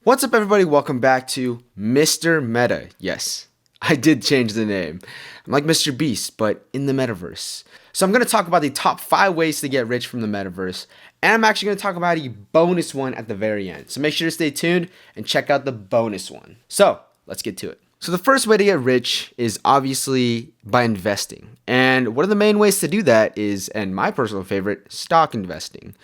What's up, everybody? Welcome back to Mr. Meta. Yes, I did change the name. I'm like Mr. Beast, but in the Metaverse. So I'm going to talk about the top 5 ways to get rich from the Metaverse, and I'm actually going to talk about a bonus one at the very end. So make sure to stay tuned and check out the bonus one. So let's get to it. So the first way to get rich is obviously by investing. And one of the main ways to do that is, and my personal favorite, stock investing.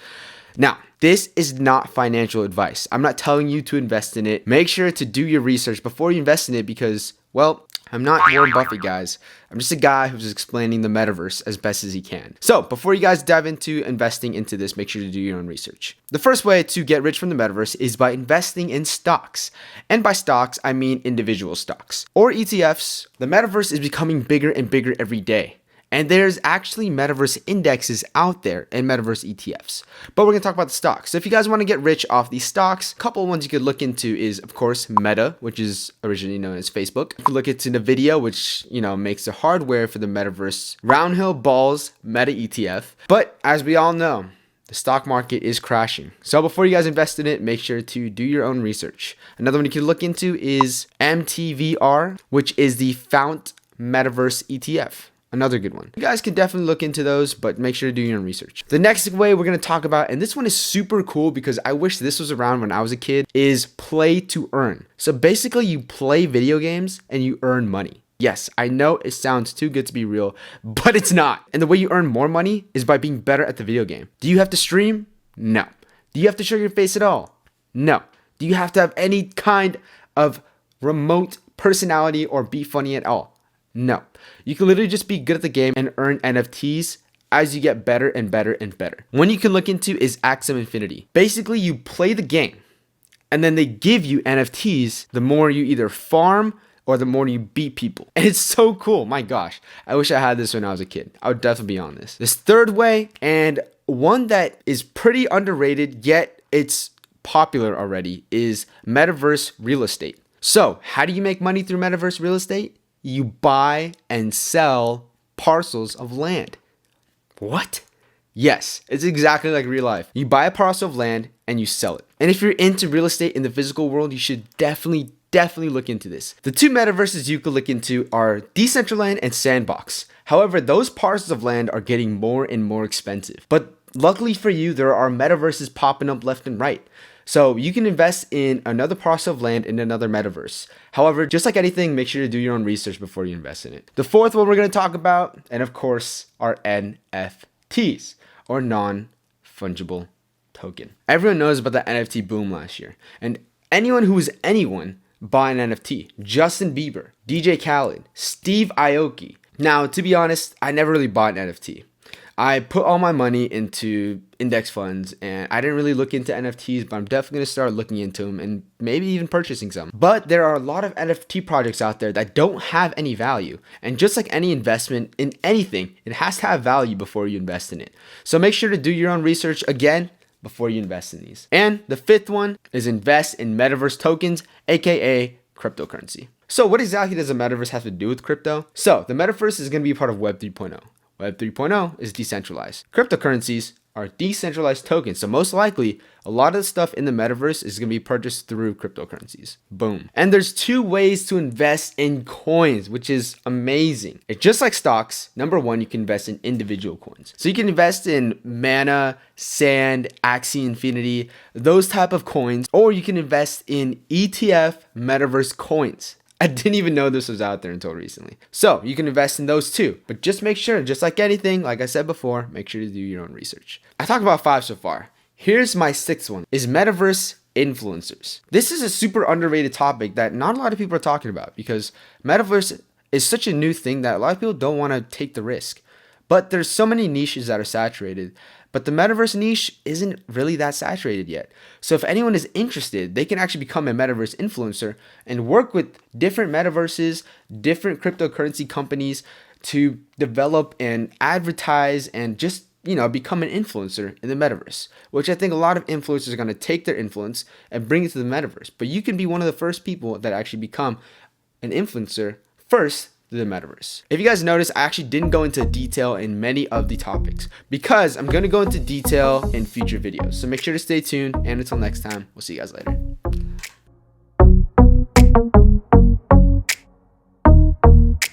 Now, this is not financial advice. I'm not telling you to invest in it. Make sure to do your research before you invest in it because, well, I'm not Warren Buffett, guys. I'm just a guy who's explaining the metaverse as best as he can. So before you guys dive into investing into this, make sure to do your own research. The first way to get rich from the metaverse is by investing in stocks. And by stocks, I mean individual stocks or ETFs. The metaverse is becoming bigger and bigger every day. And there's actually metaverse indexes out there and metaverse ETFs. But we're going to talk about the stocks. So if you guys want to get rich off these stocks, a couple of ones you could look into is, of course, Meta, which is originally known as Facebook. You could look into NVIDIA, which, makes the hardware for the metaverse. Roundhill Balls Meta ETF. But as we all know, the stock market is crashing. So before you guys invest in it, make sure to do your own research. Another one you can look into is MTVR, which is the Fount Metaverse ETF. Another good one. You guys can definitely look into those, but make sure to do your own research. The next way we're going to talk about, and this one is super cool because I wish this was around when I was a kid, is play to earn. So basically you play video games and you earn money. Yes, I know it sounds too good to be real, but it's not. And the way you earn more money is by being better at the video game. Do you have to stream? No. Do you have to show your face at all? No. Do you have to have any kind of remote personality or be funny at all? No. You can literally just be good at the game and earn NFTs as you get better and better and better. One you can look into is Axum Infinity. Basically, you play the game and then they give you NFTs the more you either farm or the more you beat people. And it's so cool. My gosh. I wish I had this when I was a kid. I would definitely be on this. This third way, and one that is pretty underrated, yet it's popular already, is Metaverse real estate. So how do you make money through Metaverse real estate? You buy and sell parcels of land. What? Yes, it's exactly like real life. You buy a parcel of land and you sell it. And if you're into real estate in the physical world, you should definitely look into this. The two metaverses you could look into are Decentraland and Sandbox. However, those parcels of land are getting more and more expensive. But luckily for you, there are metaverses popping up left and right. So you can invest in another parcel of land in another metaverse. However, just like anything, make sure to do your own research before you invest in it. The fourth one we're going to talk about, and of course, are NFTs, or non-fungible token. Everyone knows about the NFT boom last year. And anyone who is anyone bought an NFT. Justin Bieber, DJ Khaled, Steve Aoki. Now, to be honest, I never really bought an NFT. I put all my money into index funds and I didn't really look into NFTs, but I'm definitely going to start looking into them and maybe even purchasing some. But there are a lot of NFT projects out there that don't have any value. And just like any investment in anything, it has to have value before you invest in it. So make sure to do your own research again before you invest in these. And the fifth one is invest in Metaverse tokens, aka cryptocurrency. So what exactly does a Metaverse have to do with crypto? So the Metaverse is going to be part of Web 3.0. Web 3.0 is decentralized. Cryptocurrencies are decentralized tokens. So most likely, a lot of the stuff in the metaverse is going to be purchased through cryptocurrencies. Boom. And there's 2 ways to invest in coins, which is amazing. It's just like stocks. Number 1, you can invest in individual coins. So you can invest in Mana, Sand, Axie Infinity, those type of coins, or you can invest in ETF metaverse coins. I didn't even know this was out there until recently. So you can invest in those too, but just make sure, just like anything, like I said before, make sure to do your own research. I talked about 5 so far. Here's my 6th one, is Metaverse influencers. This is a super underrated topic that not a lot of people are talking about because Metaverse is such a new thing that a lot of people don't want to take the risk. But there's so many niches that are saturated. But the Metaverse niche isn't really that saturated yet. So if anyone is interested, they can actually become a Metaverse influencer and work with different Metaverses, different cryptocurrency companies to develop and advertise and just, become an influencer in the Metaverse, which I think a lot of influencers are going to take their influence and bring it to the Metaverse. But you can be one of the first people that actually become an influencer first the Metaverse. If you guys notice, I actually didn't go into detail in many of the topics because I'm going to go into detail in future videos. So make sure to stay tuned, and until next time, we'll see you guys later.